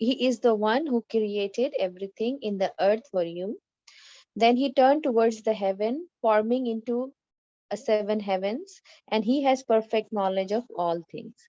he is the one who created everything in the earth for you. Then he turned towards the heaven, forming into a seven heavens, and he has perfect knowledge of all things.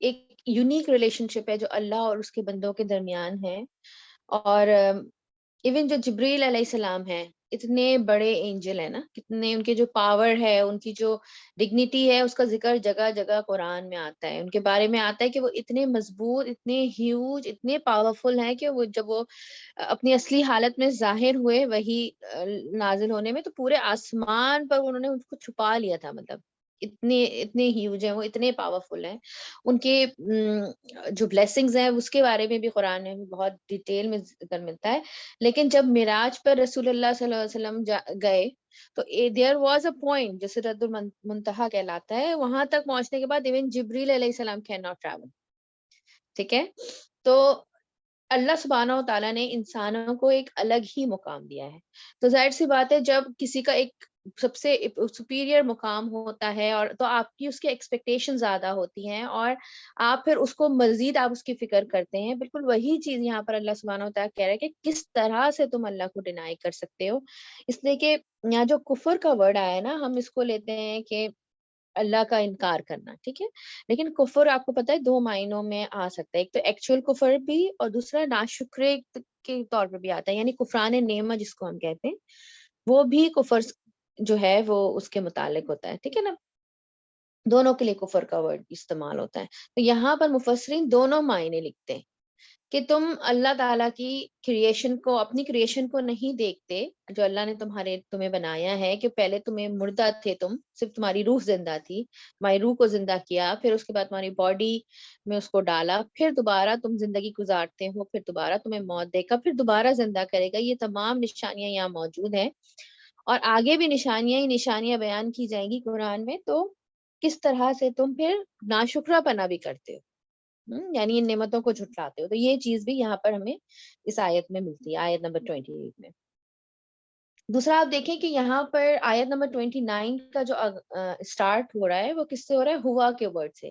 ایک unique relation شپ ہے جو اللہ اور اس کے بندوں کے درمیان ہے. اور ایون جو جبریل علیہ السلام ہے، اتنے بڑے اینجل ہیں نا، کتنے ان کے جو پاور ہے، ان کی جو ڈگنیٹی ہے، اس کا ذکر جگہ جگہ قرآن میں آتا ہے. ان کے بارے میں آتا ہے کہ وہ اتنے مضبوط، اتنے ہیوج، اتنے پاورفل ہیں کہ وہ جب وہ اپنی اصلی حالت میں ظاہر ہوئے وہی نازل ہونے میں، تو پورے آسمان پر انہوں نے اس کو چھپا لیا تھا. مطلب اتنے اتنے ہیوج ہیں وہ، اتنے پاورفل ہیں. ان کے جو بلیسنگز ہیں اس کے بارے میں بھی قرآن میں بہت ڈیٹیل میں ذکر ملتا ہے. لیکن جب معراج پر رسول اللہ صلی اللہ علیہ وسلم گئے تو دیر واز اے پوائنٹ جو سدرۃ المنتہا کہلاتا ہے، وہاں تک پہنچنے کے بعد ایون جبریل علیہ السلام کین ناٹ ٹریول. ٹھیک ہے. تو اللہ سبحانہ و تعالیٰ نے انسانوں کو ایک الگ ہی مقام دیا ہے. تو ظاہر سی بات ہے جب کسی کا ایک سب سے سپیریئر مقام ہوتا ہے، اور تو آپ کی اس کی ایکسپیکٹیشن زیادہ ہوتی ہیں، اور آپ پھر اس کو مزید آپ اس کی فکر کرتے ہیں. بالکل وہی چیز یہاں پر اللہ سبحانہ و تعالیٰ کہہ رہے ہیں کہ کس طرح سے تم اللہ کو ڈینائی کر سکتے ہو. اس لیے کہ یہاں جو کفر کا ورڈ آیا ہے نا، ہم اس کو لیتے ہیں کہ اللہ کا انکار کرنا. ٹھیک ہے. لیکن کفر آپ کو پتا ہے دو معنوں میں آ سکتا ہے. ایک تو ایکچوئل کفر بھی، اور دوسرا ناشکرے کے طور پہ بھی آتا ہے، یعنی کفران نعمت جس کو ہم کہتے ہیں، وہ بھی کفر جو ہے وہ اس کے متعلق ہوتا ہے. ٹھیک ہے نا. دونوں کے لیے کفر کا ورڈ استعمال ہوتا ہے. تو یہاں پر مفسرین دونوں معنی لکھتے ہیں کہ تم اللہ تعالیٰ کی کریشن کو، اپنی کریشن کو نہیں دیکھتے جو اللہ نے تمہیں بنایا ہے، کہ پہلے تمہیں مردہ تھے، تم صرف تمہاری روح زندہ تھی، تمہاری روح کو زندہ کیا، پھر اس کے بعد تمہاری باڈی میں اس کو ڈالا، پھر دوبارہ تم زندگی گزارتے ہو، پھر دوبارہ تمہیں موت دے گا، پھر دوبارہ زندہ کرے گا. یہ تمام نشانیاں یہاں موجود ہیں، اور آگے بھی نشانیاں ہی نشانیاں بیان کی جائیں گی قرآن میں. تو کس طرح سے تم پھر ناشکرہ پنا بھی کرتے ہو، یعنی ان نعمتوں کو جھٹلاتے ہو. تو یہ چیز بھی یہاں پر ہمیں اس آیت میں ملتی ہے، آیت نمبر 28 میں. دوسرا آپ دیکھیں کہ یہاں پر آیت نمبر 29 کا جو اسٹارٹ ہو رہا ہے وہ کس سے ہو رہا ہے؟ ہوا کے ورڈ سے،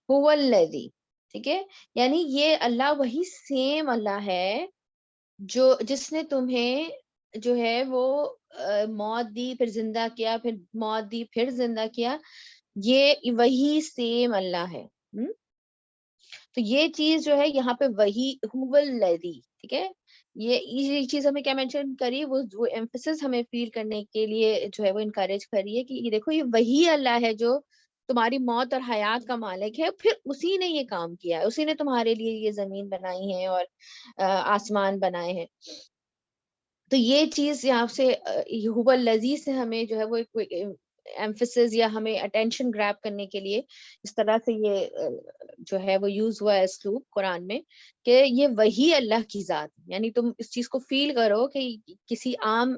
ہوا الذی. ٹھیک ہے. یعنی یہ اللہ وہی سیم اللہ ہے جو جس نے تمہیں جو ہے وہ موت دی، پھر زندہ کیا، پھر موت دی، پھر زندہ کیا. یہ وہی سیم اللہ ہے. تو یہ چیز جو ہے یہاں پہ وہی هو الذی. ٹھیک ہے. یہ چیز ہمیں کیا مینشن کری، وہ ایمفسس ہمیں فیل کرنے کے لیے جو ہے وہ انکریج کری ہے کہ یہ دیکھو یہ وہی اللہ ہے جو تمہاری موت اور حیات کا مالک ہے. پھر اسی نے یہ کام کیا ہے، اسی نے تمہارے لیے یہ زمین بنائی ہے اور آسمان بنائے ہیں. تو یہ چیز یہاں سے هو الذی سے ہمیں جو ہے وہ ایمفسس یا ہمیں اٹینشن گریب کرنے کے لیے اس طرح سے یہ جو ہے وہ یوز ہوا ہے اسلوب قرآن میں، کہ یہ وہی اللہ کی ذات. یعنی تم اس چیز کو فیل کرو کہ کسی عام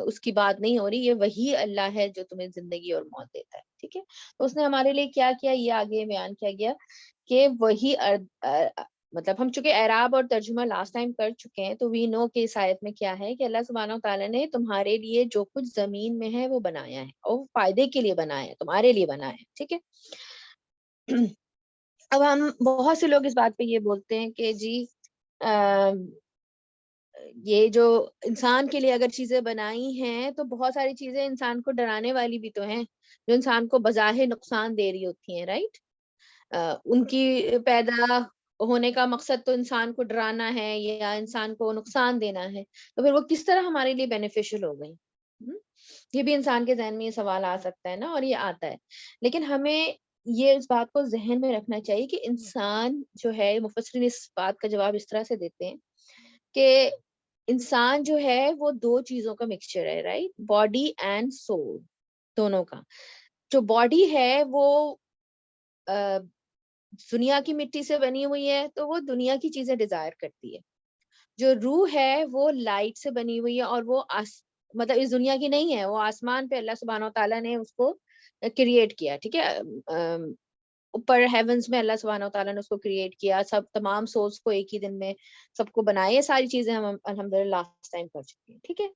اس کی بات نہیں ہو رہی، یہ وہی اللہ ہے جو تمہیں زندگی اور موت دیتا ہے. ٹھیک ہے. تو اس نے ہمارے لیے کیا کیا یہ آگے بیان کیا گیا کہ وہی مطلب ہم چونکہ اعراب اور ترجمہ لاسٹ ٹائم کر چکے ہیں، تو وی نو کہ اس آیت میں کیا ہے کہ اللہ سبحانہ و تعالیٰ نے تمہارے لیے جو کچھ زمین میں ہے وہ بنایا ہے، اور وہ فائدے کے لیے بنایا ہے، تمہارے لیے بنایا ہے. ٹھیک ہے. اب ہم بہت سے لوگ اس بات پہ یہ بولتے ہیں کہ جی یہ جو انسان کے لیے اگر چیزیں بنائی ہیں تو بہت ساری چیزیں انسان کو ڈرانے والی بھی تو ہیں، جو انسان کو بظاہر نقصان دے رہی ہوتی ہیں. رائٹ. ان کی پیدا ہونے کا مقصد تو انسان کو ڈرانا ہے یا انسان کو نقصان دینا ہے، تو پھر وہ کس طرح ہمارے لیے بینیفیشل ہو گئی؟ یہ بھی انسان کے ذہن میں یہ سوال آ سکتا ہے نا، اور یہ آتا ہے. لیکن ہمیں یہ اس بات کو ذہن میں رکھنا چاہیے کہ انسان جو ہے، مفسرین اس بات کا جواب اس طرح سے دیتے ہیں کہ انسان جو ہے وہ دو چیزوں کا مکسچر ہے. رائٹ. باڈی اینڈ سول، دونوں کا. جو باڈی ہے وہ دنیا کی مٹی سے بنی ہوئی ہے، تو وہ دنیا کی چیزیں ڈیزائر کرتی ہے. جو روح ہے وہ لائٹ سے بنی ہوئی ہے، اور وہ مطلب اس دنیا کی نہیں ہے، وہ آسمان پہ اللہ سبحانہ و تعالیٰ نے اس کو کریٹ کیا. ٹھیک ہے. اوپر ہیونز میں اللہ سبحانہ و تعالیٰ نے اس کو کریٹ کیا، سب تمام سولز کو ایک ہی دن میں سب کو بنایا. یہ ساری چیزیں ہم الحمدللہ لاسٹ ٹائم کر چکے ہیں. ٹھیک ہے.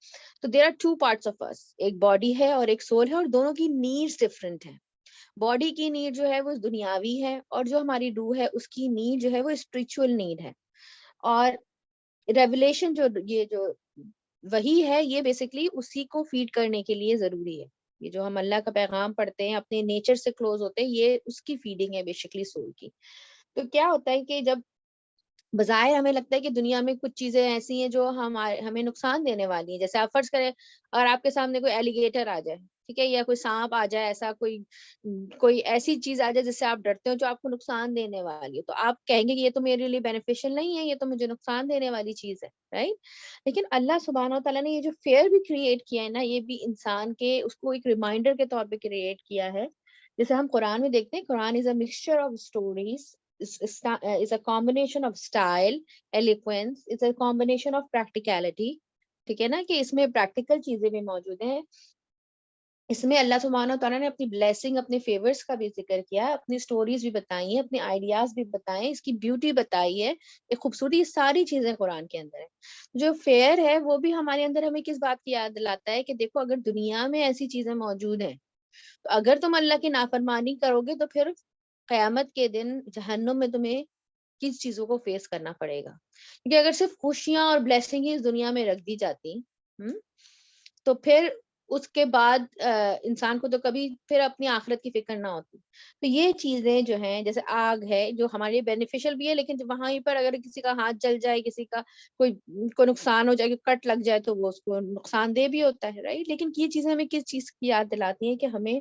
تو there are two parts of us, ایک باڈی ہے اور ایک سول ہے، اور دونوں کی نیڈس ڈفرینٹ ہیں. باڈی کی نیڈ جو ہے وہ دنیاوی ہے، اور جو ہماری روح ہے اس کی نیڈ جو ہے وہ اسپرچل نیڈ ہے. اور ریولیشن یہ جو وہی ہے، یہ بیسکلی اسی کو فیڈ کرنے کے لیے ضروری ہے. یہ جو ہم اللہ کا پیغام پڑھتے ہیں، اپنے نیچر سے کلوز ہوتے ہیں، یہ اس کی فیڈنگ ہے بیسکلی سول کی. تو کیا ہوتا ہے کہ جب بظاہر ہمیں لگتا ہے کہ دنیا میں کچھ چیزیں ایسی ہیں جو ہمیں نقصان دینے والی ہیں، جیسے آپ فرض کریں اور آپ کے سامنے کوئی ایلیگیٹر آ جائے، ٹھیک ہے، یا کوئی سانپ آ جائے، ایسا کوئی ایسی چیز آ جائے جس سے آپ ڈرتے ہو جو آپ کو نقصان دینے والی ہے، تو آپ کہیں گے کہ یہ تو میرے لیے بینیفیشل نہیں ہے، یہ تو مجھے نقصان دینے والی چیز ہے، رائٹ؟ لیکن اللہ سبحانہ و تعالیٰ نے یہ جو فیئر بھی کریٹ کیا ہے نا، یہ بھی انسان کے اس کو ایک ریمائنڈر کے طور پہ کریٹ کیا ہے. جیسے ہم قرآن میں دیکھتے ہیں، Quran is a mixture of stories, is a combination of style, eloquence, it's a combination of practicality. ٹھیک ہے نا، کہ اس میں پریکٹیکل چیزیں بھی موجود ہیں. اس میں اللہ سبحانہ تعالیٰ نے اپنی بلیسنگ، اپنے فیورز کا بھی ذکر کیا ہے، اپنی سٹوریز بھی بتائی ہیں، اپنے آئیڈیاز بھی بتائے، اس کی بیوٹی بتائی ہے، ایک خوبصورتی، یہ ساری چیزیں قرآن کے اندر ہے. جو فیئر ہے وہ بھی ہمارے اندر ہمیں کس بات کی یاد دلاتا ہے کہ دیکھو اگر دنیا میں ایسی چیزیں موجود ہیں تو اگر تم اللہ کی نافرمانی کرو گے تو پھر قیامت کے دن جہنم میں تمہیں کس چیزوں کو فیس کرنا پڑے گا. کیونکہ اگر صرف خوشیاں اور بلیسنگ ہی اس دنیا میں رکھ دی جاتی تو پھر اس کے بعد انسان کو تو کبھی پھر اپنی آخرت کی فکر نہ ہوتی. تو یہ چیزیں جو ہیں جیسے آگ ہے جو ہمارے لیے بینیفیشل بھی ہے، لیکن وہاں پر اگر کسی کا ہاتھ جل جائے، کسی کا کوئی نقصان ہو جائے، کٹ لگ جائے تو وہ اس کو نقصان دہ بھی ہوتا ہے، رائٹ؟ لیکن یہ چیزیں ہمیں کس چیز کی یاد دلاتی ہیں کہ ہمیں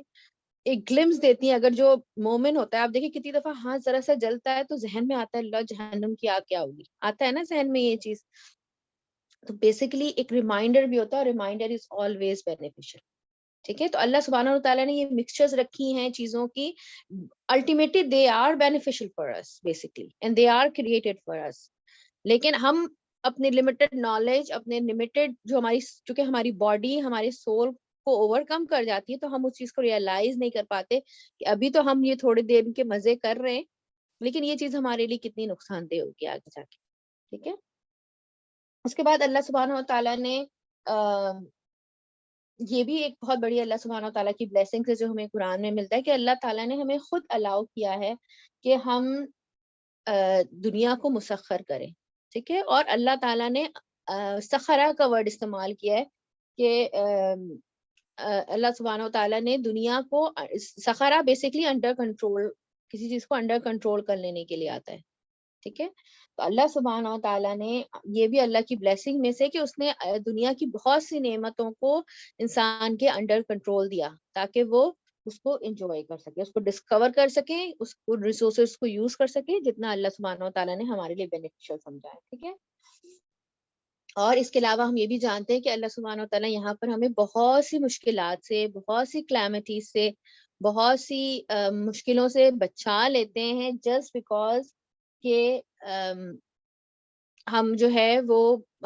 ایک گلمس دیتی ہیں. اگر جو مومن ہوتا ہے، آپ دیکھیں کتنی دفعہ ہاتھ ذرا سا جلتا ہے تو ذہن میں آتا ہے اللہ جہنم کی آگ کیا ہوگی، آتا ہے نا ذہن میں یہ چیز. تو بیسیکلی ایک ریمائنڈر بھی ہوتا ہے، اور ریمائنڈر از آلویز بینیفیشل. ٹھیک ہے، تو اللہ سبحانہ و تعالیٰ نے یہ مکسچرز رکھی ہیں چیزوں کی، ultimately they are beneficial for us basically and they are created for us. لیکن ہم اپنے لمیٹڈ نالج، اپنے لمیٹڈ جو چونکہ ہماری باڈی ہماری سول کو اوور کم کر جاتی ہے، تو ہم اس چیز کو ریئلائز نہیں کر پاتے کہ ابھی تو ہم یہ تھوڑے دیر کے مزے کر رہے ہیں، لیکن یہ چیز ہمارے لیے کتنی نقصان دہ ہوگی آگے جا کے. ٹھیک ہے، اس کے بعد اللہ سبحانہ و تعالیٰ نے یہ بھی ایک بہت بڑی اللہ سبحانہ و تعالیٰ کی بلیسنگ ہے جو ہمیں قرآن میں ملتا ہے کہ اللہ تعالیٰ نے ہمیں خود الاؤ کیا ہے کہ ہم دنیا کو مسخر کریں. ٹھیک ہے، اور اللہ تعالیٰ نے سخرا کا ورڈ استعمال کیا ہے کہ اللہ سبحانہ و تعالیٰ نے دنیا کو سخرا بیسیکلی انڈر کنٹرول، کسی چیز کو انڈر کنٹرول کر لینے کے لیے آتا ہے. ٹھیک ہے، تو اللہ سبحانہ و تعالیٰ نے یہ بھی اللہ کی بلیسنگ میں سے کہ اس نے دنیا کی بہت سی نعمتوں کو انسان کے انڈر کنٹرول دیا تاکہ وہ اس کو انجوائے کر سکے، اس کو ڈسکور کر سکے، اس کو ریسورسز کو یوز کر سکے جتنا اللہ سبحانہ و تعالیٰ نے ہمارے لیے بینیفیشل سمجھا ہے. ٹھیک ہے، اور اس کے علاوہ ہم یہ بھی جانتے ہیں کہ اللہ سبحانہ و تعالیٰ یہاں پر ہمیں بہت سی مشکلات سے، بہت سی کلیمٹیز سے، بہت سی مشکلوں سے بچا لیتے ہیں جسٹ بیکاز کہ ہم جو ہے وہ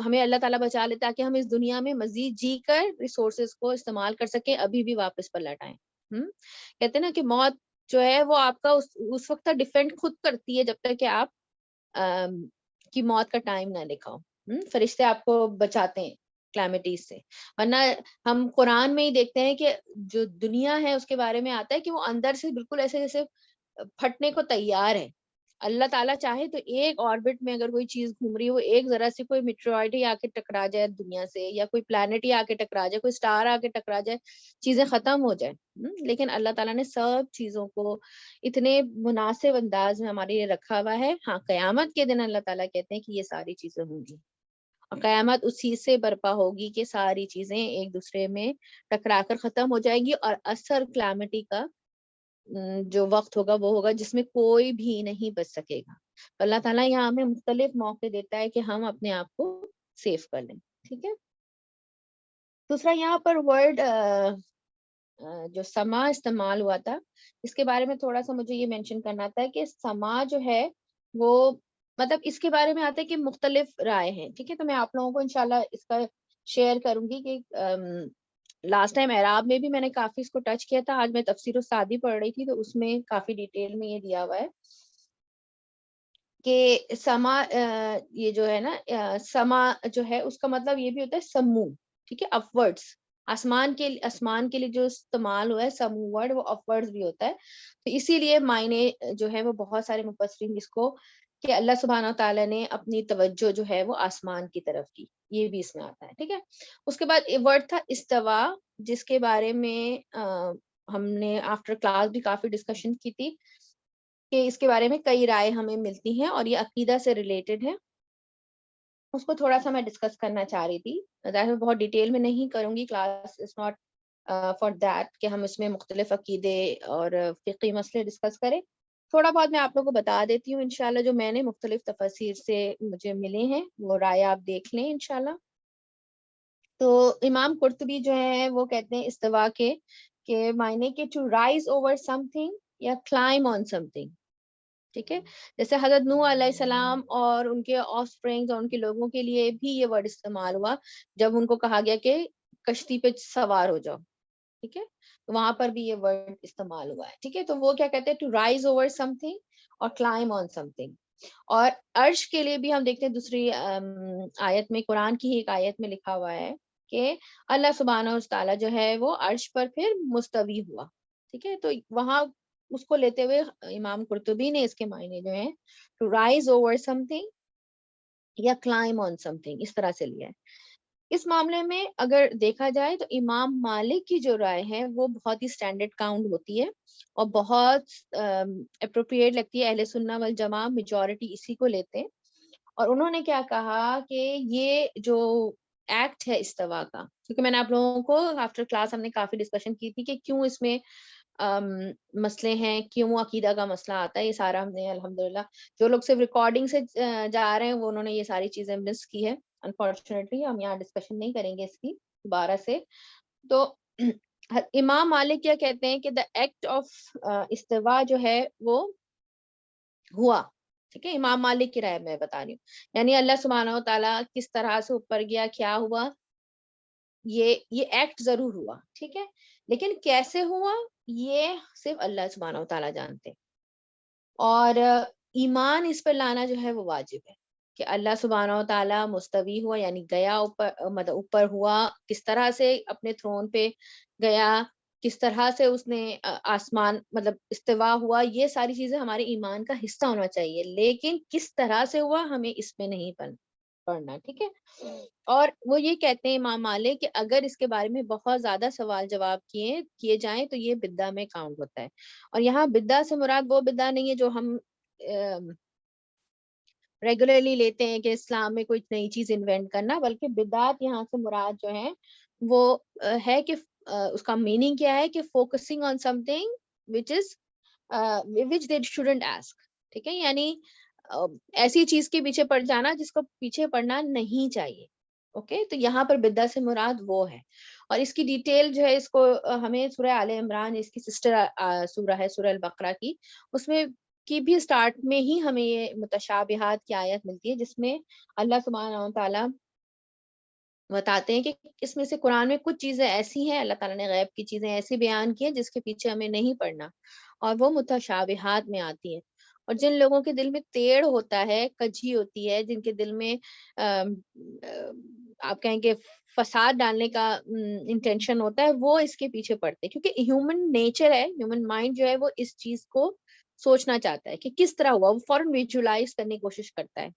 ہمیں اللہ تعالیٰ بچا لیتا ہے کہ ہم اس دنیا میں مزید جی کر ریسورسز کو استعمال کر سکیں، ابھی بھی واپس پلٹ آئیں. کہتے ہیں نا کہ موت جو ہے وہ آپ کا اس وقت تک ڈیفینڈ خود کرتی ہے جب تک کہ آپ کی موت کا ٹائم نہ لکھاؤ. فرشتے آپ کو بچاتے ہیں کلیمٹیز سے، ورنہ ہم قرآن میں ہی دیکھتے ہیں کہ جو دنیا ہے اس کے بارے میں آتا ہے کہ وہ اندر سے بالکل ایسے جیسے پھٹنے کو تیار ہے. اللہ تعالیٰ چاہے تو ایک آربٹ میں اگر کوئی چیز گھوم رہی ہو، ایک ذرا سے کوئی میٹروائڈ ہی آ کے ٹکرا جائے دنیا سے، یا کوئی پلانٹ ہی آ کے ٹکرا جائے، کوئی اسٹار آ کے ٹکرا جائے، چیزیں ختم ہو جائیں. لیکن اللہ تعالیٰ نے سب چیزوں کو اتنے مناسب انداز میں ہمارے لیے رکھا ہوا ہے. ہاں، قیامت کے دن اللہ تعالیٰ کہتے ہیں کہ یہ ساری چیزیں ہوں گی، اور قیامت اس چیز سے برپا ہوگی کہ ساری چیزیں ایک دوسرے میں ٹکرا کر ختم ہو جائے گی، اور اثر کلیمٹی کا جو وقت ہوگا وہ ہوگا جس میں کوئی بھی نہیں بچ سکے گا. اللہ تعالیٰ یہاں ہمیں مختلف موقع دیتا ہے کہ ہم اپنے آپ کو سیف کر لیں. ٹھیک ہے، دوسرا یہاں پر ورڈ جو سما استعمال ہوا تھا، اس کے بارے میں تھوڑا سا مجھے یہ مینشن کرنا تھا کہ سما جو ہے وہ مطلب اس کے بارے میں آتا ہے کہ مختلف رائے ہیں. ٹھیک ہے، تو میں آپ لوگوں کو انشاءاللہ اس کا شیئر کروں گی کہ لاسٹ ٹائم اعراب میں بھی میں نے کافی اس کو ٹچ کیا تھا. آج میں تفسیر السعدی پڑھ رہی تھی تو اس میں کافی ڈیٹیل میں یہ دیا ہوا ہے کہ سما یہ جو ہے نا سما جو ہے اس کا مطلب یہ بھی ہوتا ہے سمو. ٹھیک ہے، اپورڈس، آسمان کے لیے جو استعمال ہوا ہے سمو ورڈ، وہ اپورڈس بھی ہوتا ہے. تو اسی لیے معنی جو ہے وہ بہت سارے مفسرین جس کو کہ اللہ سبحانہ تعالیٰ نے اپنی توجہ جو ہے وہ آسمان کی طرف کی، یہ بھی اس میں آتا ہے. ٹھیک ہے، اس کے بعد ورڈ تھا استوا، جس کے بارے میں ہم نے آفٹر کلاس بھی کافی ڈسکشن کی تھی کہ اس کے بارے میں کئی رائے ہمیں ملتی ہیں اور یہ عقیدہ سے ریلیٹڈ ہے. اس کو تھوڑا سا میں ڈسکس کرنا چاہ رہی تھی. ظاہر بہت ڈیٹیل میں نہیں کروں گی, class is not for that کہ ہم اس میں مختلف عقیدے اور فقہی مسئلے ڈسکس کریں. تھوڑا بہت میں آپ لوگوں کو بتا دیتی ہوں انشاءاللہ, جو میں نے مختلف تفاسیر سے مجھے ملے ہیں وہ رائے آپ دیکھ لیں انشاءاللہ. تو امام قرطبی جو ہیں وہ کہتے ہیں استوا کے کہ معنی کہ to rise over something یا کلائم آن سم تھنگ. ٹھیک ہے, جیسے حضرت نوح علیہ السلام اور ان کے آف اسپرنگز اور ان کے لوگوں کے لیے بھی یہ ورڈ استعمال ہوا جب ان کو کہا گیا کہ کشتی پہ سوار ہو جاؤ. ٹھیک ہے, تو وہاں پر بھی یہ ورڈ استعمال ہوا ہے. ٹھیک ہے, تو وہ کیا کہتے ہیں to rise over something اور کلائم آن سم تھنگ. اور عرش کے لیے بھی ہم دیکھتے ہیں دوسری آیت میں, قرآن کی ہی ایک آیت میں لکھا ہوا ہے کہ اللہ سبحانہ و تعالیٰ جو ہے وہ عرش پر پھر مستوی ہوا. ٹھیک ہے, تو وہاں اس کو لیتے ہوئے امام قرطبی نے اس کے معنی جو ہیں to rise over something یا کلائم آن سم تھنگ اس طرح سے لیا ہے. اس معاملے میں اگر دیکھا جائے تو امام مالک کی جو رائے ہے وہ بہت ہی اسٹینڈرڈ کاؤنٹ ہوتی ہے اور بہت اپروپریٹ لگتی ہے. اہل سنہ والجماع میجورٹی اسی کو لیتے ہیں. اور انہوں نے کیا کہا کہ یہ جو ایکٹ ہے استوا کا, کیونکہ میں نے آپ لوگوں کو آفٹر کلاس ہم نے کافی ڈسکشن کی تھی کہ کیوں اس میں مسئلے ہیں, کیوں عقیدہ کا مسئلہ آتا ہے. یہ سارا ہم نے الحمدللہ, جو لوگ صرف ریکارڈنگ سے جا رہے ہیں وہ انہوں نے یہ ساری چیزیں مس کی ہے. انفارچونیٹلی ہم یہاں ڈسکشن نہیں کریں گے اس کی دوبارہ سے. تو امام مالک کیا کہتے ہیں کہ دا ایکٹ آف استوا جو ہے وہ ہوا. ٹھیک ہے, امام مالک کی رائے میں بتا رہی ہوں, یعنی اللہ سبحانہ و تعالیٰ کس طرح سے اوپر گیا, کیا ہوا, یہ ایکٹ ضرور ہوا. ٹھیک ہے, لیکن کیسے ہوا یہ صرف اللہ سبحانہ و تعالیٰ جانتے. اور ایمان اس پر لانا جو ہے وہ واجب ہے کہ اللہ سبحانہ و تعالیٰ مستوی ہوا, یعنی گیا اوپر, مطلب اوپر ہوا, کس طرح سے اپنے تھرون پہ گیا, کس طرح سے اس نے آسمان مطلب استوا ہوا, یہ ساری چیزیں ہمارے ایمان کا حصہ ہونا چاہیے. لیکن کس طرح سے ہوا ہمیں اس میں نہیں پڑھنا. ٹھیک ہے, اور وہ یہ کہتے ہیں امام مالک کہ اگر اس کے بارے میں بہت زیادہ سوال جواب کیے جائیں تو یہ بدعہ میں کاؤنٹ ہوتا ہے. اور یہاں بدعہ سے مراد وہ بدعہ نہیں ہے جو ہم ریگولرلی لیتے ہیں کہ اسلام میں کوئی نئی چیز انوینٹ کرنا, بلکہ بدعات یہاں سے مراد جو ہے وہ ہے کہ اس کا میننگ کیا ہے کہ focusing on some thing which they shouldn't ask. ٹھیک ہے, یعنی ایسی چیز کے پیچھے پڑ جانا جس کو پیچھے پڑنا نہیں چاہیے. اوکے, تو یہاں پر بدعت سے مراد وہ ہے. اور اس کی ڈیٹیل جو ہے اس کو ہمیں سورہ آل عمران, اس کی سسٹر سورہ ہے سورہ البقرہ کی, اس میں کی بھی سٹارٹ میں ہی ہمیں یہ متشابہات کی آیت ملتی ہے جس میں اللہ سبحانہ و تعالیٰ بتاتے ہیں کہ اس میں سے قرآن میں کچھ چیزیں ایسی ہیں, اللہ تعالیٰ نے غیب کی چیزیں ایسی بیان کی ہیں جس کے پیچھے ہمیں نہیں پڑنا, اور وہ متشابہات میں آتی ہیں. اور جن لوگوں کے دل میں تیڑ ہوتا ہے, کجی ہوتی ہے, جن کے دل میں آپ کہیں کہ فساد ڈالنے کا انٹینشن ہوتا ہے, وہ اس کے پیچھے پڑتے ہیں. کیونکہ ہیومن نیچر ہے, ہیومن مائنڈ جو ہے وہ اس چیز کو سوچنا چاہتا ہے کہ کس طرح ہوا, وہ فوراً ویژولائز کرنے کی کوشش کرتا ہے.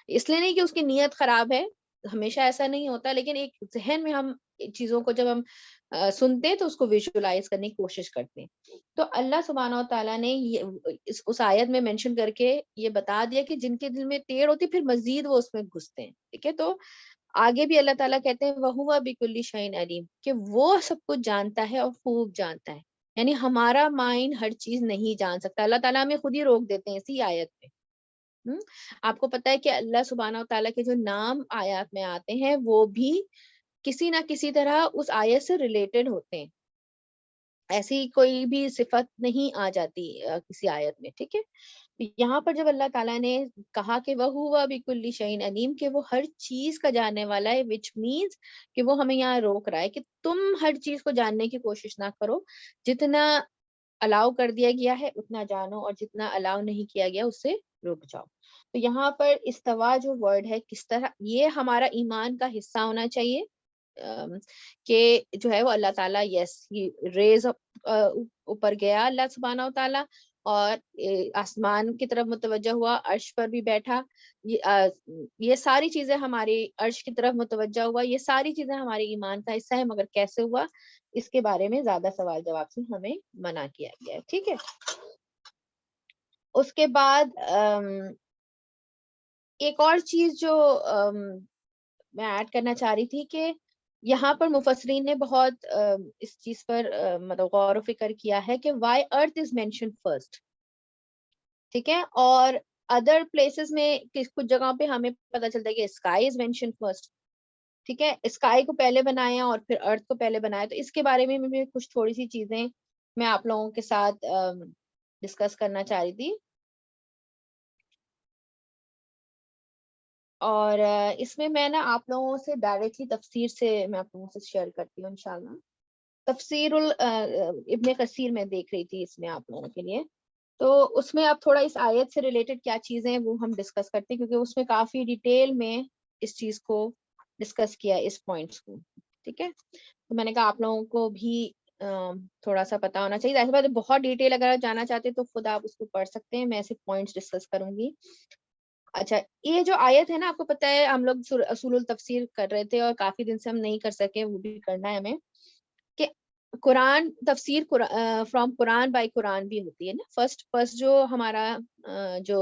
اس لیے نہیں کہ اس کی نیت خراب ہے, ہمیشہ ایسا نہیں ہوتا, لیکن ایک ذہن میں ہم چیزوں کو جب ہم سنتے ہیں تو اس کو ویژولائز کرنے کی کوشش کرتے ہیں. تو اللہ سبحانہ و تعالیٰ نے اس آیت میں مینشن کر کے یہ بتا دیا کہ جن کے دل میں تیڑ ہوتی پھر مزید وہ اس میں گھستے ہیں. ٹھیک ہے, تو آگے بھی اللہ تعالیٰ کہتے ہیں وَهُوَ بِكُلِّ شَيْءٍ عَلِيمٌ, کہ وہ سب کچھ جانتا ہے اور خوب جانتا ہے. یعنی ہمارا مائنڈ ہر چیز نہیں جان سکتا. اللہ تعالیٰ ہمیں خود ہی روک دیتے ہیں اسی آیت میں. آپ کو پتا ہے کہ اللہ سبحانہ و تعالیٰ کے جو نام آیات میں آتے ہیں وہ بھی کسی نہ کسی طرح اس آیت سے ریلیٹڈ ہوتے ہیں. ایسی کوئی بھی صفت نہیں آ جاتی کسی آیت میں. ٹھیک ہے, یہاں پر جب اللہ تعالیٰ نے کہا کہ وَهُوَ بِكُلِّ شَيْءٍ عَلِيمٌ, کہ وہ ہر چیز کا جاننے والا ہے, which means کہ وہ ہمیں یہاں روک رہا ہے کہ تم ہر چیز کو جاننے کی کوشش نہ کرو, جتنا الاؤ کر دیا گیا ہے اتنا جانو, اور جتنا الاؤ نہیں کیا گیا اس سے رک جاؤ. تو یہاں پر استوا جو ورڈ ہے کس طرح یہ ہمارا ایمان کا حصہ ہونا چاہیے کہ جو ہے وہ اللہ تعالیٰ یس ریز اوپر گیا اللہ سبحانہ و تعالیٰ, اور آسمان کی طرف متوجہ ہوا, عرش پر بھی بیٹھا, یہ ساری چیزیں ہماری عرش کی طرف متوجہ ہوا, یہ ساری چیزیں ہمارے ایمان کا حصہ ہے. مگر کیسے ہوا اس کے بارے میں زیادہ سوال جواب سے ہمیں منع کیا گیا ہے. ٹھیک ہے, اس کے بعد ایک اور چیز جو میں ایڈ کرنا چاہ رہی تھی کہ یہاں پر مفسرین نے بہت اس چیز پر مطلب غور و فکر کیا ہے کہ why earth is mention first. ٹھیک ہے. اور ادر پلیسز میں کچھ جگہوں پہ ہمیں پتہ چلتا ہے کہ اسکائی از مینشن فرسٹ. ٹھیک ہے. اسکائی کو پہلے بنایا اور پھر ارتھ کو پہلے بنایا. تو اس کے بارے میں بھی کچھ تھوڑی سی چیزیں میں آپ لوگوں کے ساتھ ڈسکس کرنا چاہ رہی تھی. اور اس میں نا آپ لوگوں سے ڈائریکٹلی تفسیر سے میں آپ لوگوں سے شیئر کرتی ہوں انشاءاللہ. تفسیر ابن کثیر میں دیکھ رہی تھی اس میں آپ لوگوں کے لیے. تو اس میں اب تھوڑا اس آیت سے ریلیٹڈ کیا چیزیں ہیں وہ ہم ڈسکس کرتے ہیں، کیونکہ اس میں کافی ڈیٹیل میں اس چیز کو ڈسکس کیا اس پوائنٹس کو. ٹھیک ہے. تو میں نے کہا آپ لوگوں کو بھی تھوڑا سا پتا ہونا چاہیے. ایسی بات ہے بہت ڈیٹیل اگر آپ جانا چاہتے ہیں تو خود آپ اس کو پڑھ سکتے ہیں، میں ایسے پوائنٹس ڈسکس کروں گی. اچھا، یہ جو آیت ہے نا، آپ کو پتا ہے ہم لوگ اصول التفسیر کر رہے تھے اور کافی دن سے ہم نہیں کر سکے، وہ بھی کرنا ہے ہمیں، کہ قرآن تفسیر فرام قرآن بائی قرآن بھی ہوتی ہے نا. فرسٹ جو ہمارا جو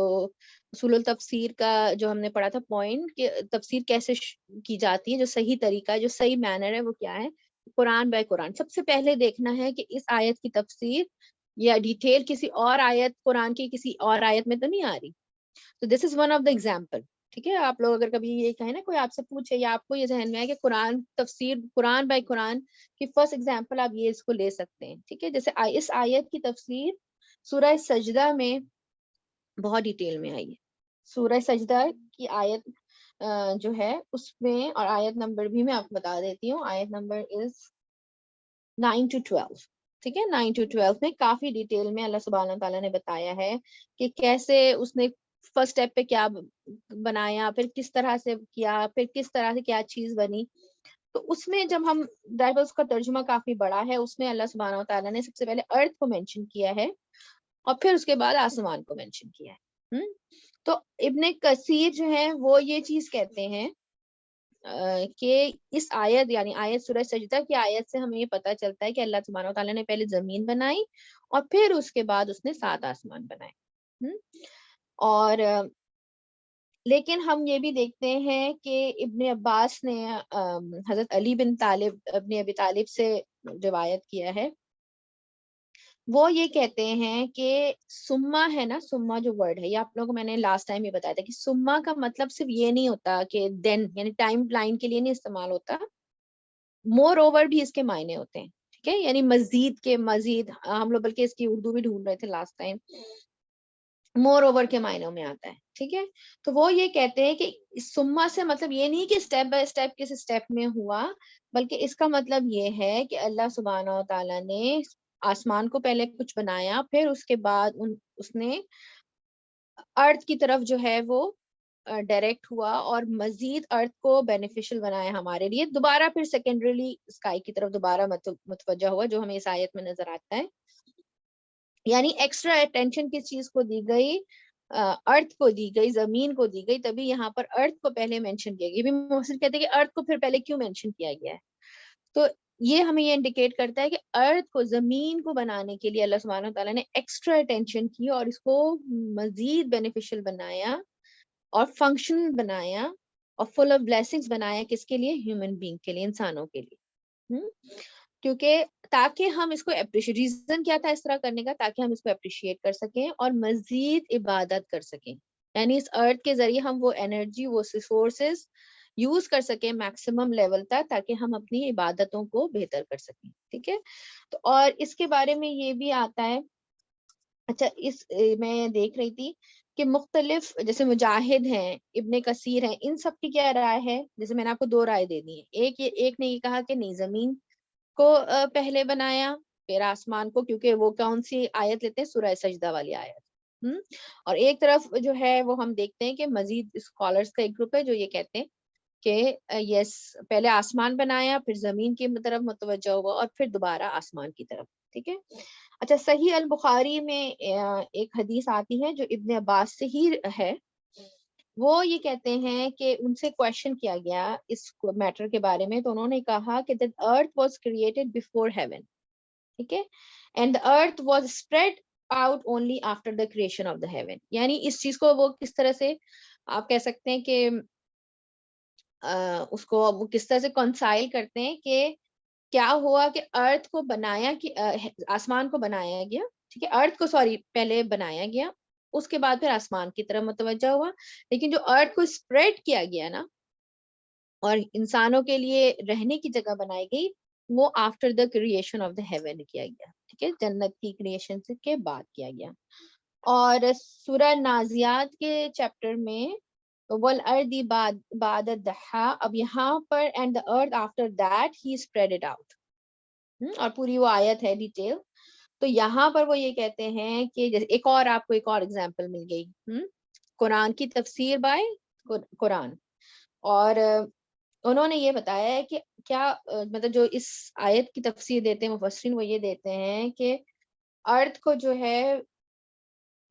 اصول التفسیر کا جو ہم نے پڑھا تھا پوائنٹ کہ تفسیر کیسے کی جاتی ہے، جو صحیح طریقہ ہے، جو صحیح مینر ہے وہ کیا ہے، قرآن بائی قرآن. سب سے پہلے دیکھنا ہے کہ اس آیت کی تفسیر یا ڈیٹیل کسی اور آیت قرآن کی کسی اور آیت میں تو نہیں آ رہی. تو this is one of the example. ٹھیک ہے. آپ لوگ اگر کبھی یہ کہیں نا، کوئی آپ سے پوچھے یا آپ کو یہ ذہن میں ہے کہ قرآن تفسیر قرآن بائی قرآن کی فرسٹ ایگزامپل آپ یہ اس کو لے سکتے ہیں. ٹھیک ہے. جیسے اس آیت کی تفسیر سورہ سجدہ میں بہت ڈیٹیل میں آئی ہے. سورہ سجدہ کی آیت جو ہے اس میں، اور آیت نمبر بھی میں آپ کو بتا دیتی ہوں، آیت نمبر از 9 to 12. ٹھیک ہے. 9 to 12 میں کافی ڈیٹیل میں اللہ سبحانہ تعالیٰ نے بتایا ہے کہ کیسے اس نے فرسٹ اسٹیپ پہ کیا بنایا، پھر کس طرح سے کیا، پھر کس طرح سے کیا چیز بنی. تو اس میں جب ہم اس کا ترجمہ کافی بڑا ہے، اس میں اللہ سبحانہ تعالیٰ نے سب سے پہلے ارتھ کو مینشن کیا ہے اور پھر اس کے بعد آسمان کو مینشن کیا ہے. تو ابن کثیر جو ہے وہ یہ چیز کہتے ہیں کہ اس آیت یعنی آیت سورہ سجدہ کی آیت سے ہمیں یہ پتہ چلتا ہے کہ اللہ سبحانہ تعالیٰ نے پہلے زمین بنائی اور پھر اس کے بعد اس نے 7 آسمان بنائے. اور لیکن ہم یہ بھی دیکھتے ہیں کہ ابن عباس نے حضرت علی بن طالب ابن ابی طالب سے روایت کیا ہے. وہ یہ کہتے ہیں کہ سما ہے نا، سما جو ورڈ ہے، یہ آپ لوگوں کو میں نے لاسٹ ٹائم یہ بتایا تھا کہ سما کا مطلب صرف یہ نہیں ہوتا کہ دین یعنی ٹائم لائن کے لیے نہیں استعمال ہوتا، مور اوور بھی اس کے معنی ہوتے ہیں. ٹھیک ہے. یعنی مزید کے مزید، ہم لوگ بلکہ اس کی اردو بھی ڈھونڈ رہے تھے لاسٹ ٹائم، مور اوور کے معنوں میں آتا ہے. ٹھیک ہے. تو وہ یہ کہتے ہیں کہ سما سے مطلب یہ نہیں کہ اسٹیپ بائی اسٹیپ کس اسٹیپ میں ہوا، بلکہ اس کا مطلب یہ ہے کہ اللہ سبحانہ تعالیٰ نے آسمان کو پہلے کچھ بنایا، پھر اس کے بعد اس نے ارتھ کی طرف جو ہے وہ ڈائریکٹ ہوا اور مزید ارتھ کو بینیفیشل بنایا ہمارے لیے. دوبارہ پھر سیکنڈریلی اسکائی کی طرف دوبارہ متوجہ ہوا، جو ہمیں اس آیت میں نظر آتا ہے. یعنی ایکسٹرا اٹینشن کس چیز کو دی گئی، ارتھ کو دی گئی، زمین کو دی گئی. تبھی یہاں پر ارتھ کو پہلے مینشن کیا گیا. یہ بھی مفسر کہتے ہیں کہ ارتھ کو پھر پہلے کیوں مینشن کیا گیا ہے. تو یہ ہمیں یہ انڈیکیٹ کرتا ہے کہ ارتھ کو، زمین کو بنانے کے لیے اللہ سبحانہ تعالیٰ نے ایکسٹرا اٹینشن کی اور اس کو مزید بینیفیشل بنایا اور فنکشنل بنایا اور فل آف بلیسنگز بنایا. کس کے لیے؟ ہیومن بینگ کے لیے، انسانوں کے لیے. کیونکہ تاکہ ہم اس کو اپریشیٹ، ریزن کیا تھا اس طرح کرنے کا، تاکہ ہم اس کو اپریشیٹ کر سکیں اور مزید عبادت کر سکیں. یعنی اس ارتھ کے ذریعے ہم وہ انرجی، وہ ریسورسز یوز کر سکیں میکسیمم لیول تک، تاکہ ہم اپنی عبادتوں کو بہتر کر سکیں. ٹھیک ہے. تو اور اس کے بارے میں یہ بھی آتا ہے. اچھا، اس میں دیکھ رہی تھی کہ مختلف جیسے مجاہد ہیں، ابن کثیر ہیں، ان سب کی کیا رائے ہے. جیسے میں نے آپ کو 2 رائے دے دی ہیں. ایک نے یہ کہا کہ نہیں، زمین کو پہلے بنایا پھر آسمان کو، کیونکہ وہ کون سی آیت لیتے ہیں؟ سورہ سجدہ والی آیت. اور ایک طرف جو ہے وہ ہم دیکھتے ہیں کہ مزید اسکالرس کا ایک گروپ ہے جو یہ کہتے ہیں کہ یس، پہلے آسمان بنایا پھر زمین کی طرف متوجہ ہوا اور پھر دوبارہ آسمان کی طرف. ٹھیک ہے. اچھا، صحیح البخاری میں ایک حدیث آتی ہے جو ابن عباس سے ہی ہے. وہ یہ کہتے ہیں کہ ان سے کویشچن کیا گیا اس میٹر کے بارے میں، تو انہوں نے کہا کہ the earth was created before heaven. ٹھیک ہے. and the earth was spread out only after the creation of the heaven. یعنی اس چیز کو وہ کس طرح سے آپ کہہ سکتے ہیں کہ اس کو وہ کس طرح سے کنسائل کرتے ہیں کہ کیا ہوا کہ ارتھ کو بنایا کہ آسمان کو بنایا گیا، ٹھیک ہے، ارتھ کو سوری پہلے بنایا گیا، اس کے بعد پھر آسمان کی طرف متوجہ ہوا، لیکن جو ارتھ کو اسپریڈ کیا گیا نا اور انسانوں کے لیے رہنے کی جگہ بنائی گئی، وہ after the creation of the heaven کیا گیا، ٹھیک ہے، جنت کی کریشن کے بعد کیا گیا. اور سورہ نازیات کے چیپٹر میں وَالْأَرْضِ بَعْدَ الدَّحَا، اب یہاں پر and the earth after that he spread it out، اور پوری وہ آیت ہے ڈیٹیل. تو یہاں پر وہ یہ کہتے ہیں کہ جیسے ایک اور آپ کو ایک اور ایگزامپل مل گئی قرآن کی تفسیر بائے قرآن، اور انہوں نے یہ بتایا ہے کہ کیا مطلب جو اس آیت کی تفسیر دیتے ہیں مفسرین وہ یہ دیتے ہیں کہ ارتھ کو جو ہے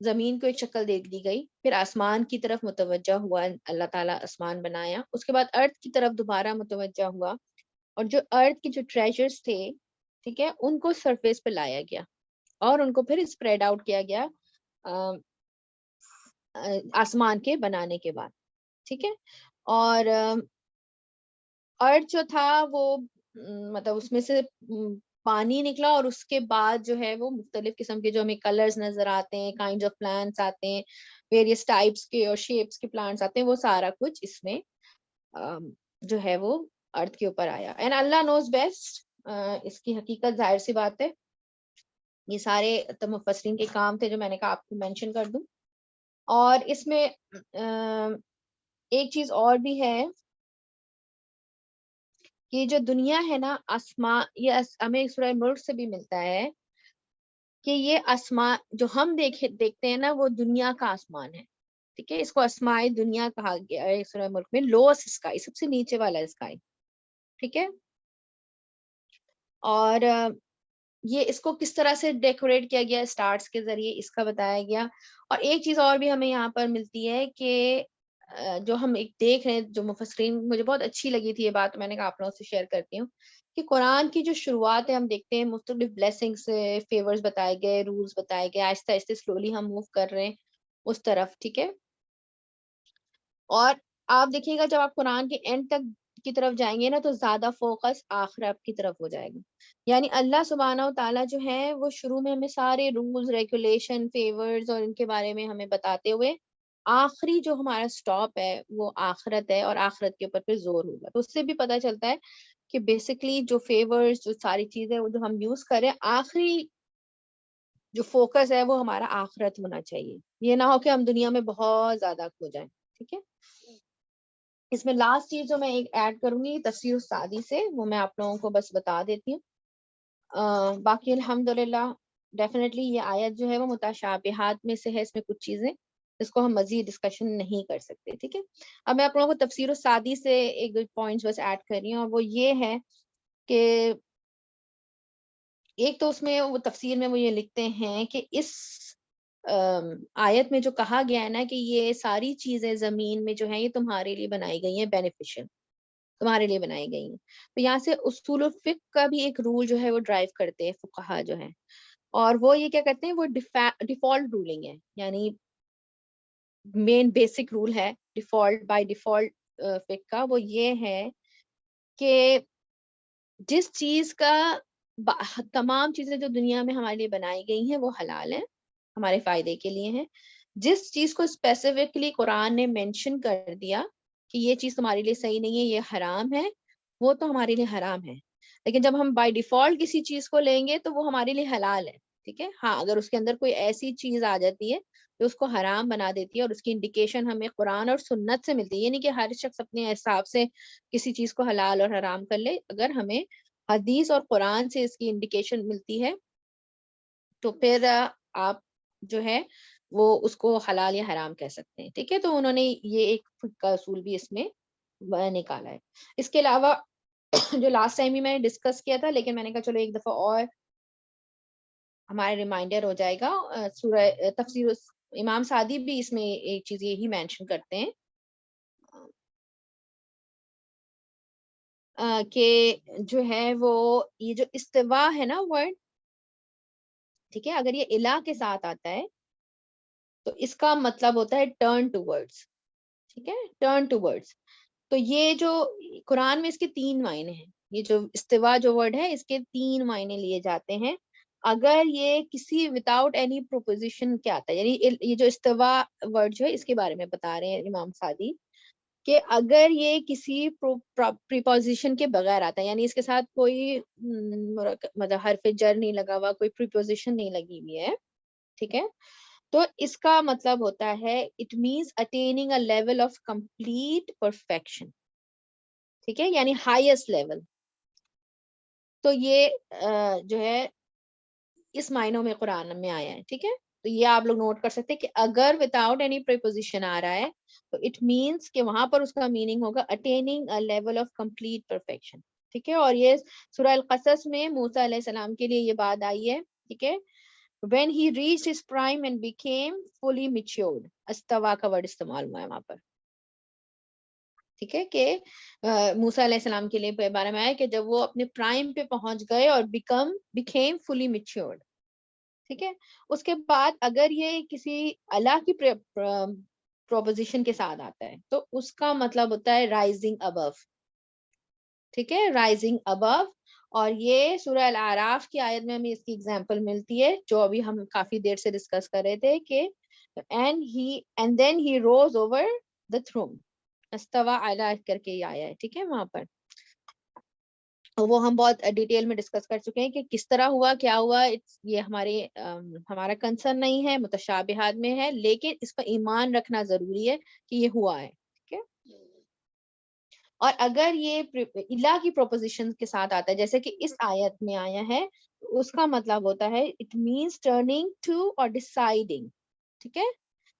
زمین کو ایک شکل دے دی گئی، پھر آسمان کی طرف متوجہ ہوا، اللہ تعالیٰ آسمان بنایا، اس کے بعد ارتھ کی طرف دوبارہ متوجہ ہوا، اور جو ارتھ کے جو ٹریجرز تھے، ٹھیک ہے، ان کو سرفیس پہ لایا گیا اور ان کو پھر اسپریڈ آؤٹ کیا گیا آسمان کے بنانے کے بعد، ٹھیک ہے. اور ارتھ جو تھا وہ مطلب اس میں سے پانی نکلا، اور اس کے بعد جو ہے وہ مختلف قسم کے جو ہمیں کلرز نظر آتے ہیں، کائنڈ آف پلانٹس آتے ہیں، ویریس ٹائپس کے اور شیپس کے پلانٹس آتے ہیں، وہ سارا کچھ اس میں جو ہے وہ ارتھ کے اوپر آیا. اینڈ اللہ نوز بیسٹ، اس کی حقیقت ظاہر سی بات ہے، یہ سارے مفسرین کے کام تھے جو میں نے کہا آپ کو مینشن کر دوں. اور اس میں ایک چیز اور بھی ہے کہ جو دنیا ہے نا آسمان، یہ ہمیں سورہ ملک سے بھی ملتا ہے کہ یہ آسمان جو ہم دیکھتے ہیں نا وہ دنیا کا آسمان ہے، ٹھیک ہے، اس کو اسماء دنیا کہا گیا ہے سورہ ملک میں، لوس اسکائی، سب سے نیچے والا اسکائی، ٹھیک ہے. اور یہ اس کو کس طرح سے ڈیکوریٹ کیا گیا اسٹارز کے ذریعے، اس کا بتایا گیا. اور ایک چیز اور بھی ہمیں یہاں پر ملتی ہے کہ جو ہم ایک دیکھ رہے ہیں، جو مفسرین، مجھے بہت اچھی لگی تھی یہ بات، میں نے کہا آپ لوگوں سے شیئر کرتی ہوں، کہ قرآن کی جو شروعات ہے ہم دیکھتے ہیں مختلف بلیسنگس، فیورز بتائے گئے، رولز بتائے گئے، آہستہ آہستہ سلولی ہم موو کر رہے ہیں اس طرف، ٹھیک ہے. اور آپ دیکھیے گا جب آپ قرآن کے اینڈ تک کی طرف جائیں گے نا تو زیادہ فوکس آخرت کی طرف ہو جائے گا. یعنی اللہ سبحانہ و تعالیٰ جو ہے وہ شروع میں ہمیں سارے رولز، ریگولیشن، فیورز اور ان کے بارے میں ہمیں بتاتے ہوئے آخری جو ہمارا سٹاپ ہے وہ آخرت ہے، اور آخرت کے اوپر پھر زور ہوگا. تو اس سے بھی پتہ چلتا ہے کہ بیسکلی جو فیورز، جو ساری چیزیں وہ جو ہم یوز کریں، آخری جو فوکس ہے وہ ہمارا آخرت ہونا چاہیے. یہ نہ ہو کہ ہم دنیا میں بہت زیادہ کھو جائیں، ٹھیک ہے. اس میں لاسٹ چیز جو میں ایک ایڈ کروں گی تفسیر السعدی سے، وہ میں آپ لوگوں کو بس بتا دیتی ہوں. باقی الحمدللہ ڈیفینیٹلی یہ آیت جو ہے وہ متشابہات میں سے ہے، اس میں کچھ چیزیں اس کو ہم مزید ڈسکشن نہیں کر سکتے، ٹھیک ہے. اب میں آپ لوگوں کو تفسیر السعدی سے ایک دو پوائنٹس بس ایڈ کر رہی ہوں، اور وہ یہ ہے کہ ایک تو اس میں وہ تفسیر میں وہ یہ لکھتے ہیں کہ اس آیت میں جو کہا گیا ہے نا کہ یہ ساری چیزیں زمین میں جو ہیں یہ تمہارے لیے بنائی گئی ہیں، بینیفیشل تمہارے لیے بنائی گئی ہیں. تو یہاں سے اصول الفقہ کا بھی ایک رول جو ہے وہ ڈرائیو کرتے ہیں فقہا جو ہیں، اور وہ یہ کیا کرتے ہیں، وہ ڈیفالٹ رولنگ ہے، یعنی مین بیسک رول ہے ڈیفالٹ بائی ڈیفالٹ فقہ کا، وہ یہ ہے کہ جس چیز کا تمام چیزیں جو دنیا میں ہمارے لیے بنائی گئی ہیں وہ حلال ہیں، ہمارے فائدے کے لیے ہیں. جس چیز کو اسپیسیفکلی قرآن نے مینشن کر دیا کہ یہ چیز تمہارے لیے صحیح نہیں ہے، یہ حرام ہے، وہ تو ہمارے لیے حرام ہے. لیکن جب ہم بائی ڈیفالٹ کسی چیز کو لیں گے تو وہ ہمارے لیے حلال ہے، ٹھیک ہے. ہاں اگر اس کے اندر کوئی ایسی چیز آ جاتی ہے جو اس کو حرام بنا دیتی ہے، اور اس کی انڈیکیشن ہمیں قرآن اور سنت سے ملتی ہے، یعنی کہ ہر شخص اپنے حساب سے کسی چیز کو حلال اور حرام کر لے، اگر ہمیں حدیث اور قرآن سے اس کی انڈیکیشن ملتی ہے تو پھر آپ جو ہے وہ اس کو حلال یا حرام کہہ سکتے ہیں، ٹھیک ہے. تو انہوں نے یہ ایک فقہ کا اصول بھی اس میں نکالا ہے. اس کے علاوہ جو لاسٹ ٹائم ہی میں نے ڈسکس کیا تھا، لیکن میں نے کہا چلو ایک دفعہ اور ہمارے ریمائنڈر ہو جائے گا، سورہ تفسیر امام سعدی بھی اس میں ایک چیز یہی مینشن کرتے ہیں کہ جو ہے وہ یہ جو استوا ہے نا ورڈ، ٹھیک ہے. اگر یہ الہ کے ساتھ آتا ہے تو اس کا مطلب ہوتا ہے ٹرن ٹو ورڈس. ٹھیک ہے, ٹرن ٹو ورڈس. تو یہ جو قرآن میں اس کے 3 معنی ہیں. یہ جو استوا جو ورڈ ہے اس کے 3 معنی لیے جاتے ہیں. اگر یہ کسی وداؤٹ اینی پروپوزیشن کیا آتا ہے, یعنی یہ جو استوا ورڈ جو ہے اس کے بارے میں بتا رہے ہیں امام سعدی کہ اگر یہ کسی پریپوزیشن کے بغیر آتا ہے, یعنی اس کے ساتھ کوئی مطلب حرف جر نہیں لگا ہوا, کوئی پریپوزیشن نہیں لگی ہوئی ہے, ٹھیک ہے, تو اس کا مطلب ہوتا ہے it means attaining a level of complete perfection. ٹھیک ہے, یعنی ہائیسٹ لیول. تو یہ جو ہے اس معنوں میں قرآن میں آیا ہے. ٹھیک ہے, تو یہ آپ لوگ نوٹ کر سکتے ہیں کہ اگر وداؤٹ اینی پریپوزیشن آ رہا ہے تو اٹ مینس کہ وہاں پر اس کا میننگ ہوگا attaining a level of complete perfection. ٹھیک ہے, اور یہ سورہ القصص میں موسیٰ علیہ السلام کے لیے یہ بات آئی ہے. ٹھیک ہے, when he reached his prime and became fully matured, استوا کا ورڈ استعمال ہوا ہے وہاں پر. ٹھیک ہے, کہ موسیٰ علیہ السلام کے لیے بارے میں آیا کہ جب وہ اپنے پرائم پہ پہنچ گئے اور became fully matured. ٹھیک ہے, اس کے بعد اگر یہ کسی اللہ کی پروپوزیشن کے ساتھ آتا ہے تو اس کا مطلب ہوتا ہے رائزنگ ابو. ٹھیک ہے, رائزنگ ابو. اور یہ سورہ الاعراف کی آیت میں ہمیں اس کی ایگزامپل ملتی ہے جو ابھی ہم کافی دیر سے ڈسکس کر رہے تھے کہ and then he rose over the throne. استوى علی کر کے یہ آیا ہے. ٹھیک ہے, وہاں پر وہ ہم بہت ڈیٹیل میں ڈسکس کر چکے ہیں کہ کس طرح ہوا, کیا ہوا. یہ ہمارا کنسرن نہیں ہے, متشابہات میں ہے, لیکن اس پر ایمان رکھنا ضروری ہے کہ یہ ہوا ہے. ٹھیک ہے, اور اگر یہ الہ کی پروپوزیشن کے ساتھ آتا ہے جیسے کہ اس آیت میں آیا ہے تو اس کا مطلب ہوتا ہے اٹ مینس ٹرننگ ٹو اور ڈیسائیڈنگ. ٹھیک ہے,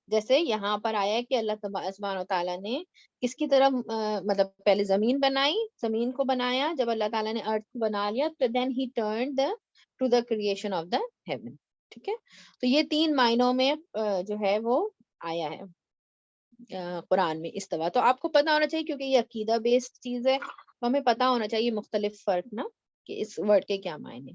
جیسے یہاں پر آیا ہے کہ اللہ سبحانہ و تعالیٰ نے کس کی طرف مطلب پہلے زمین بنائی, زمین کو بنایا, جب اللہ تعالیٰ نے ارتھ کو بنا لیا تو then he turned to the creation of the heaven. ٹھیک ہے, تو یہ 3 معنوں میں جو ہے وہ آیا ہے قرآن میں استوا. تو آپ کو پتا ہونا چاہیے کیونکہ یہ عقیدہ بیسڈ چیز ہے, تو ہمیں پتا ہونا چاہیے مختلف فرق نا کہ اس ورڈ کے کیا معنی.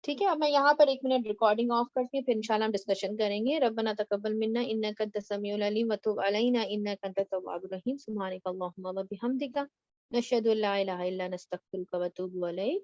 ٹھیک ہے, اب میں یہاں پر 1 منٹ ریکارڈنگ آف کرتی ہوں, پھر انشاءاللہ ہم ڈسکشن کریں گے. ربنا تقبل منا انک انت السمیع العلیم وتب علینا انک انت التواب الرحیم. سبحانک اللہم و بحمدک نشہد ان لا الہ الا انت نستغفرک ونتوب الیک.